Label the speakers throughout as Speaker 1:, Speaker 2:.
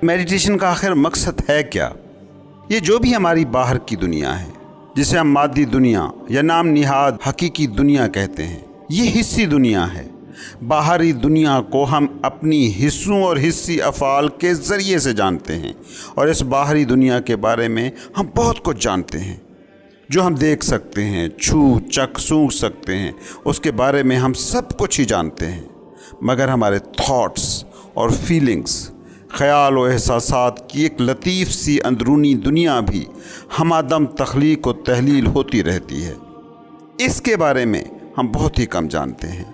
Speaker 1: Meditation کا آخر مقصد ہے کیا؟ یہ جو بھی ہماری باہر کی دنیا ہے، جسے ہم مادی دنیا یا نام نہاد حقیقی دنیا کہتے ہیں، یہ حصی دنیا ہے۔ باہری دنیا کو ہم اپنی حصوں اور حصی افعال کے ذریعے سے جانتے ہیں، اور اس باہری دنیا کے بارے میں ہم بہت کچھ جانتے ہیں۔ جو ہم دیکھ سکتے ہیں، چھو چکھ سونگھ سکتے ہیں، اس کے بارے میں ہم سب کچھ ہی جانتے ہیں، مگر ہمارے تھاٹس اور فیلنگز، خیال و احساسات کی ایک لطیف سی اندرونی دنیا بھی ہمہ دم تخلیق و تحلیل ہوتی رہتی ہے۔ اس کے بارے میں ہم بہت ہی کم جانتے ہیں۔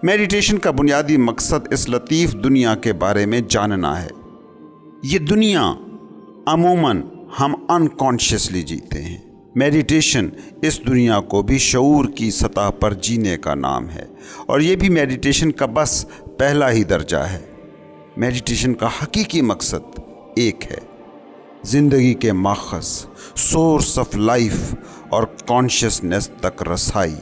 Speaker 1: میڈیٹیشن کا بنیادی مقصد اس لطیف دنیا کے بارے میں جاننا ہے۔ یہ دنیا عموماً ہم انکانشیسلی جیتے ہیں۔ میڈیٹیشن اس دنیا کو بھی شعور کی سطح پر جینے کا نام ہے، اور یہ بھی میڈیٹیشن کا بس پہلا ہی درجہ ہے۔ میڈیٹیشن کا حقیقی مقصد ایک ہے: زندگی کے ماخذ، سورس آف لائف اور کانشیسنس تک رسائی۔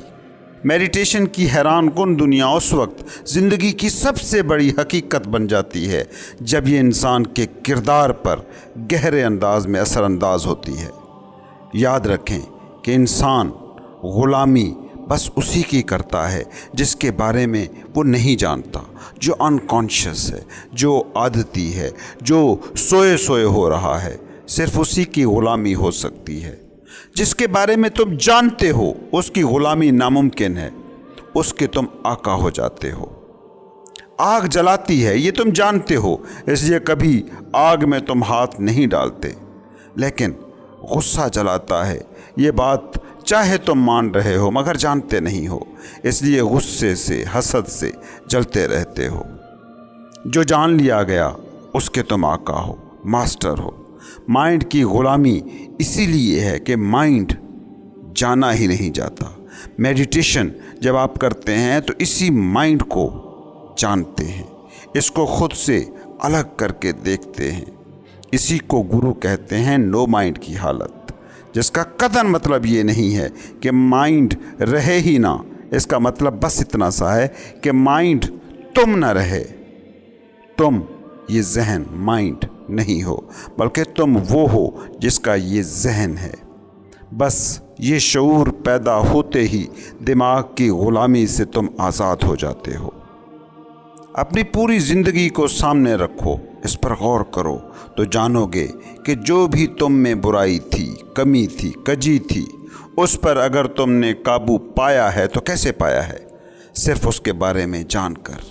Speaker 1: میڈیٹیشن کی حیران کن دنیا اس وقت زندگی کی سب سے بڑی حقیقت بن جاتی ہے جب یہ انسان کے کردار پر گہرے انداز میں اثر انداز ہوتی ہے۔ یاد رکھیں کہ انسان غلامی بس اسی کی کرتا ہے جس کے بارے میں وہ نہیں جانتا، جو انکانشیس ہے، جو عادتی ہے، جو سوئے سوئے ہو رہا ہے۔ صرف اسی کی غلامی ہو سکتی ہے۔ جس کے بارے میں تم جانتے ہو اس کی غلامی ناممکن ہے، اس کے تم آقا ہو جاتے ہو۔ آگ جلاتی ہے، یہ تم جانتے ہو، اس لیے کبھی آگ میں تم ہاتھ نہیں ڈالتے۔ لیکن غصہ جلاتا ہے، یہ بات چاہے تم مان رہے ہو مگر جانتے نہیں ہو، اس لیے غصے سے، حسد سے جلتے رہتے ہو۔ جو جان لیا گیا اس کے تم آقا ہو، ماسٹر ہو۔ مائنڈ کی غلامی اسی لیے ہے کہ مائنڈ جانا ہی نہیں جاتا۔ میڈیٹیشن جب آپ کرتے ہیں تو اسی مائنڈ کو جانتے ہیں، اس کو خود سے الگ کر کے دیکھتے ہیں۔ اسی کو گرو کہتے ہیں نو مائنڈ کی حالت، جس کا قطعاً مطلب یہ نہیں ہے کہ مائنڈ رہے ہی نہ۔ اس کا مطلب بس اتنا سا ہے کہ مائنڈ تم نہ رہے۔ تم یہ ذہن مائنڈ نہیں ہو، بلکہ تم وہ ہو جس کا یہ ذہن ہے۔ بس یہ شعور پیدا ہوتے ہی دماغ کی غلامی سے تم آزاد ہو جاتے ہو۔ اپنی پوری زندگی کو سامنے رکھو، اس پر غور کرو تو جانو گے کہ جو بھی تم میں برائی تھی، کمی تھی، کجی تھی، اس پر اگر تم نے قابو پایا ہے تو کیسے پایا ہے؟ صرف اس کے بارے میں جان کر۔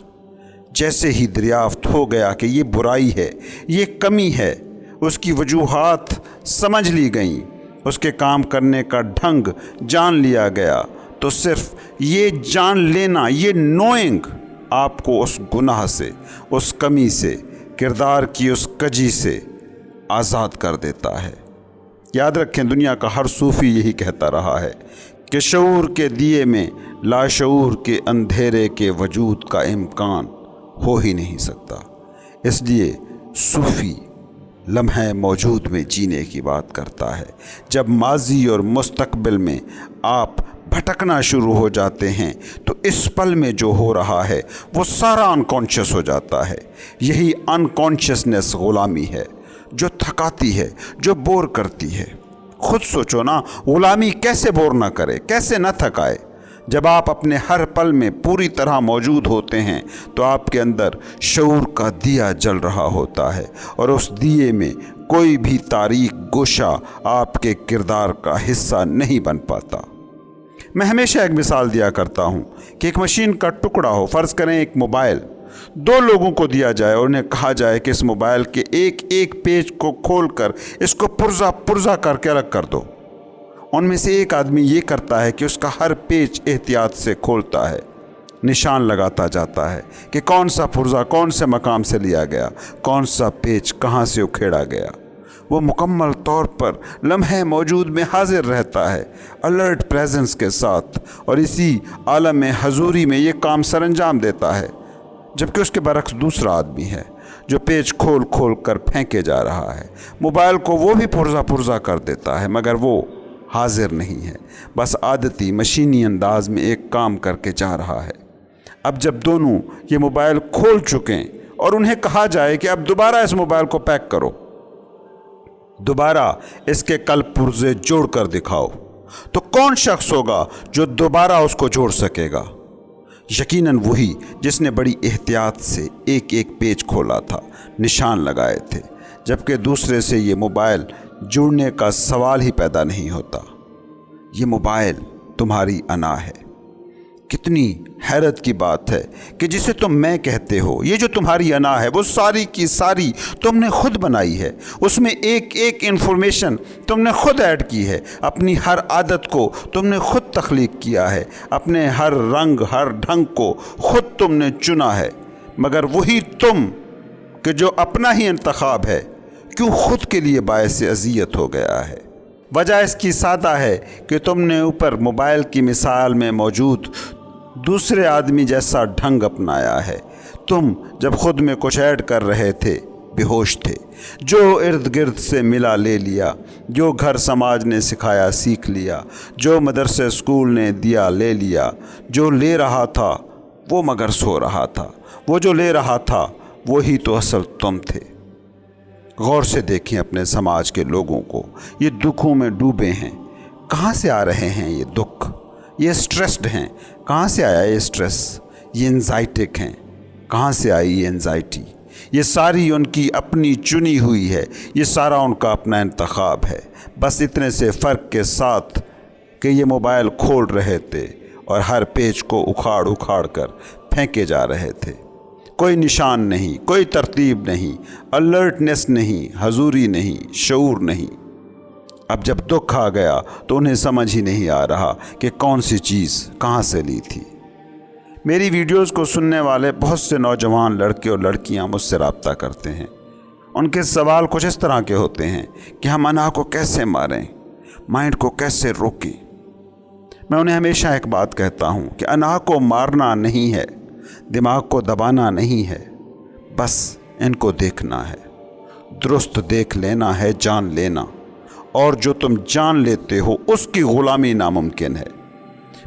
Speaker 1: جیسے ہی دریافت ہو گیا کہ یہ برائی ہے، یہ کمی ہے، اس کی وجوہات سمجھ لی گئیں، اس کے کام کرنے کا ڈھنگ جان لیا گیا، تو صرف یہ جان لینا، یہ نوئنگ آپ کو اس گناہ سے، اس کمی سے، کردار کی اس کجی سے آزاد کر دیتا ہے۔ یاد رکھیں، دنیا کا ہر صوفی یہی کہتا رہا ہے کہ شعور کے دیے میں لاشعور کے اندھیرے کے وجود کا امکان ہو ہی نہیں سکتا۔ اس لیے صوفی لمحہ موجود میں جینے کی بات کرتا ہے۔ جب ماضی اور مستقبل میں آپ بھٹکنا شروع ہو جاتے ہیں تو اس پل میں جو ہو رہا ہے وہ سارا انکانشیس ہو جاتا ہے۔ یہی انکانشیسنس غلامی ہے، جو تھکاتی ہے، جو بور کرتی ہے۔ خود سوچو نا، غلامی کیسے بور نہ کرے، کیسے نہ تھکائے؟ جب آپ اپنے ہر پل میں پوری طرح موجود ہوتے ہیں تو آپ کے اندر شعور کا دیا جل رہا ہوتا ہے، اور اس دیے میں کوئی بھی تاریک گوشہ آپ کے کردار کا حصہ نہیں بن پاتا۔ میں ہمیشہ ایک مثال دیا کرتا ہوں کہ ایک مشین کا ٹکڑا ہو، فرض کریں ایک موبائل، دو لوگوں کو دیا جائے اور انہیں کہا جائے کہ اس موبائل کے ایک ایک پیج کو کھول کر اس کو پرزا پرزا کر کے الگ کر دو۔ ان میں سے ایک آدمی یہ کرتا ہے کہ اس کا ہر پیج احتیاط سے کھولتا ہے، نشان لگاتا جاتا ہے کہ کون سا پرزا کون سے مقام سے لیا گیا، کون سا پیج کہاں سے اکھیڑا گیا۔ وہ مکمل طور پر لمحے موجود میں حاضر رہتا ہے، الرٹ پریزنس کے ساتھ، اور اسی عالم حضوری میں یہ کام سر انجام دیتا ہے۔ جبکہ اس کے برعکس دوسرا آدمی ہے جو پیج کھول کھول کر پھینکے جا رہا ہے۔ موبائل کو وہ بھی پرزا پرزا کر دیتا ہے، مگر وہ حاضر نہیں ہے، بس عادتی مشینی انداز میں ایک کام کر کے جا رہا ہے۔ اب جب دونوں یہ موبائل کھول چکیں और उन्हें कहा जाए कि अब दोबारा इस मोबाइल को पैक करो, दोबारा इसके कल पुर्जे जोड़ कर दिखाओ, तो कौन शख्स होगा जो दोबारा उसको जोड़ सकेगा? यकीनन वही जिसने बड़ी एहतियात से एक एक पेज खोला था, निशान लगाए थे, जबकि दूसरे से ये मोबाइल जुड़ने का सवाल ही पैदा नहीं होता। ये मोबाइल तुम्हारी अना है। कितनी हैरत की बात है कि जिसे तुम मैं कहते हो, ये जो तुम्हारी अना है, वो सारी की सारी तुमने खुद बनाई है। उसमें एक एक इन्फॉर्मेशन तुमने खुद ऐड की है। अपनी हर आदत को तुमने खुद तख्लीक किया है। अपने हर रंग, हर ढंग को खुद तुमने चुना है। मगर वही तुम कि जो अपना ही इंतखाब है, क्यों खुद के लिए बायस अजियत हो गया है? वजह इसकी सादा है कि तुमने ऊपर मोबाइल की मिसाल में मौजूद दूसरे आदमी जैसा ढंग अपनाया है। तुम जब खुद में कुछ ऐड कर रहे थे, बेहोश थे। जो इर्द गिर्द से मिला ले लिया, जो घर समाज ने सिखाया सीख लिया, जो मदरसे स्कूल ने दिया ले लिया। जो ले रहा था वो मगर सो रहा था, वो जो ले रहा था वही तो असल तुम थे। गौर से देखें अपने समाज के लोगों को, ये दुखों में डूबे हैं। कहाँ से आ रहे हैं ये दुख? ये स्ट्रेस्ड हैं। कहाँ से आया ये स्ट्रेस? ये एंजाइटिक हैं। कहाँ से आई ये एंजाइटी? ये सारी उनकी अपनी चुनी हुई है। ये सारा उनका अपना इंतखाब है। बस इतने से फ़र्क के साथ कि ये मोबाइल खोल रहे थे और हर पेज को उखाड़ उखाड़ कर फेंके जा रहे थे। कोई निशान नहीं, कोई तरतीब नहीं, अलर्टनेस नहीं, हजूरी नहीं, शऊर नहीं। अब जब दुख आ गया तो उन्हें समझ ही नहीं आ रहा कि कौन सी चीज़ कहाँ से ली थी। मेरी वीडियोस को सुनने वाले बहुत से नौजवान लड़के और लड़कियां मुझसे रब्ता करते हैं। उनके सवाल कुछ इस तरह के होते हैं कि हम अना को कैसे मारें, माइंड को कैसे रोकें। मैं उन्हें हमेशा एक बात कहता हूँ कि अना को मारना नहीं है, दिमाग को दबाना नहीं है, बस इनको देखना है, दुरुस्त देख लेना है, जान लेना। और जो तुम जान लेते हो उसकी ग़ुलामी नामुमकिन है।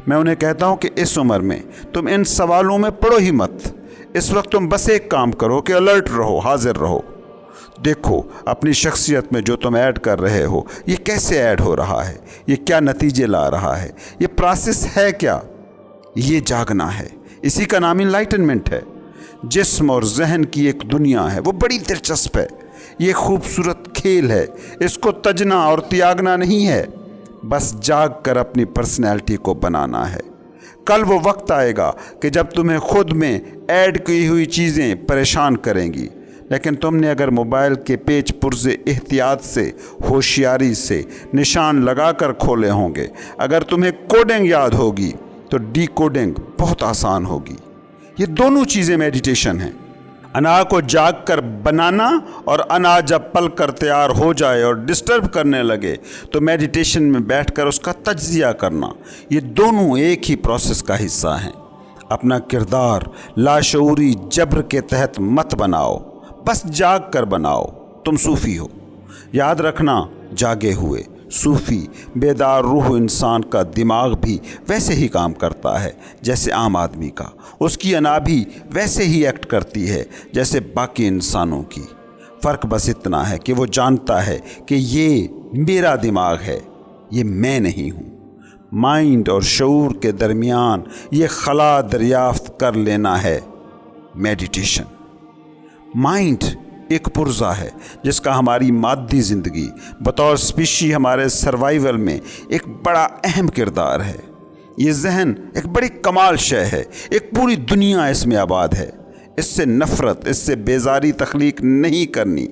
Speaker 1: मैं उन्हें कहता हूँ कि इस उम्र में तुम इन सवालों में पड़ो ही मत। इस वक्त तुम बस एक काम करो कि अलर्ट रहो, हाजिर रहो। देखो अपनी शख्सियत में जो तुम ऐड कर रहे हो, ये कैसे ऐड हो रहा है, ये क्या नतीजे ला रहा है, ये प्रोसेस है क्या? ये जागना है। इसी का नाम इनलाइटनमेंट है। जिस्म और जहन की एक दुनिया है, वो बड़ी दिलचस्प है। ये खूबसूरत खेल है। इसको तजना और त्यागना नहीं है, बस जाग कर अपनी पर्सनैलिटी को बनाना है। कल वो वक्त आएगा कि जब तुम्हें खुद में ऐड की हुई चीज़ें परेशान करेंगी, लेकिन तुमने अगर मोबाइल के पेज पुर्जे एहतियात से, होशियारी से निशान लगाकर खोले होंगे, अगर तुम्हें कोडिंग याद होगी तो डीकोडिंग बहुत आसान होगी। ये दोनों चीज़ें मेडिटेशन हैं। अना को जाग कर बनाना और अना जब पल कर तैयार हो जाए और डिस्टर्ब करने लगे तो मेडिटेशन में बैठकर उसका तज्जिया करना। ये दोनों एक ही प्रोसेस का हिस्सा हैं। अपना किरदार लाशऊरी जब्र के तहत मत बनाओ, बस जाग कर बनाओ। तुम सूफ़ी हो, याद रखना, जागे हुए सूफ़ी बेदार रूह इंसान का दिमाग भी वैसे ही काम करता है जैसे आम आदमी का। उसकी अना भी वैसे ही एक्ट करती है जैसे बाकी इंसानों की। फ़र्क बस इतना है कि वो जानता है कि ये मेरा दिमाग है, ये मैं नहीं हूँ। माइंड और शऊर के दरमियान ये खला दरियाफ्त कर लेना है मेडिटेशन। माइंड एक पुर्जा है जिसका हमारी मादी ज़िंदगी बतौर स्पीशी हमारे सर्वाइवल में एक बड़ा अहम किरदार है। ये जहन एक बड़ी कमाल शय है, एक पूरी दुनिया इसमें आबाद है। इससे नफ़रत, इससे बेजारी तख्लीक नहीं करनी,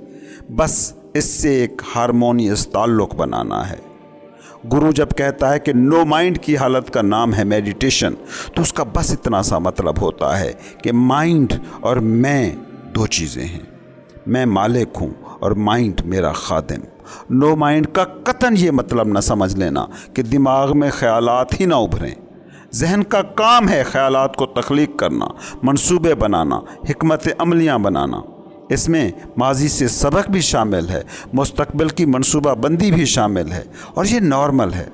Speaker 1: बस इससे एक हारमोनियस ताल्लुक़ बनाना है। गुरु जब कहता है कि नो माइंड की हालत का नाम है मेडिटेशन, तो उसका बस इतना सा मतलब होता है कि माइंड और मैं दो चीज़ें हैं। मैं मालिक हूँ और माइंड मेरा खादिम। नो माइंड का कतन ये मतलब न समझ लेना कि दिमाग में ख़यालात ही ना उभरें। जहन का काम है ख़यालात को तख्लीक करना, मंसूबे बनाना, हिकमत अमलियाँ बनाना। इसमें माजी से सबक भी शामिल है, मुस्तकबिल की मंसूबा बंदी भी शामिल है, और ये नॉर्मल है।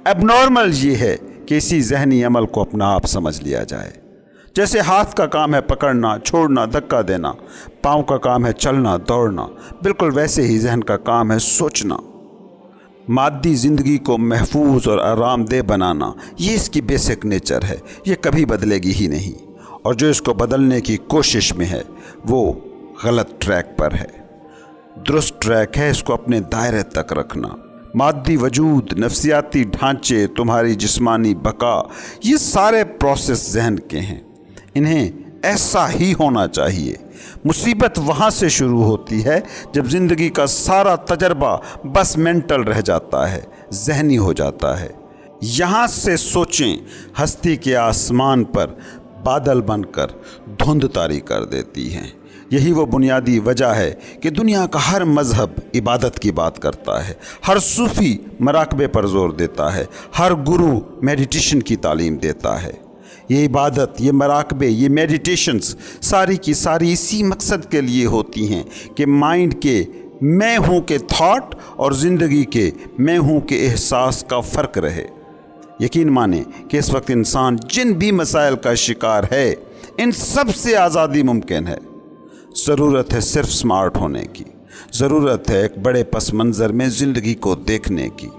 Speaker 1: एबनॉर्मल ये है कि इसी जहनी अमल को अपना आप समझ लिया जाए। जैसे हाथ का काम है पकड़ना, छोड़ना, धक्का देना, पाँव का काम है चलना, दौड़ना, बिल्कुल वैसे ही जहन का काम है सोचना। मादी ज़िंदगी को महफूज और आरामदेह बनाना, ये इसकी बेसिक नेचर है, ये कभी बदलेगी ही नहीं। और जो इसको बदलने की कोशिश में है वो गलत ट्रैक पर है। दुरुस्त ट्रैक है इसको अपने दायरे तक रखना। मादी वजूद, नफ्सियाती ढांचे, तुम्हारी जिस्मानी बका, ये सारे प्रोसेस जहन के हैं, इन्हें ऐसा ही होना चाहिए। मुसीबत वहाँ से शुरू होती है जब ज़िंदगी का सारा तजर्बा बस मेंटल रह जाता है, जहनी हो जाता है। यहाँ से सोचें हस्ती के आसमान पर बादल बनकर धुंध तारी कर देती हैं। यही वो बुनियादी वजह है कि दुनिया का हर मज़हब इबादत की बात करता है, हर सूफ़ी मराकबे पर ज़ोर देता है, हर गुरु मेडिटेशन की तालीम देता है। ये इबादत, ये मराकबे, ये मेडिटेशंस सारी की सारी इसी मकसद के लिए होती हैं कि माइंड के मैं हूँ के थॉट और ज़िंदगी के मैं हूँ के एहसास का फ़र्क रहे। यकीन माने कि इस वक्त इंसान जिन भी मसाइल का शिकार है, इन सब से आज़ादी मुमकिन है। ज़रूरत है सिर्फ स्मार्ट होने की, ज़रूरत है एक बड़े पस मंज़र में ज़िंदगी को देखने की।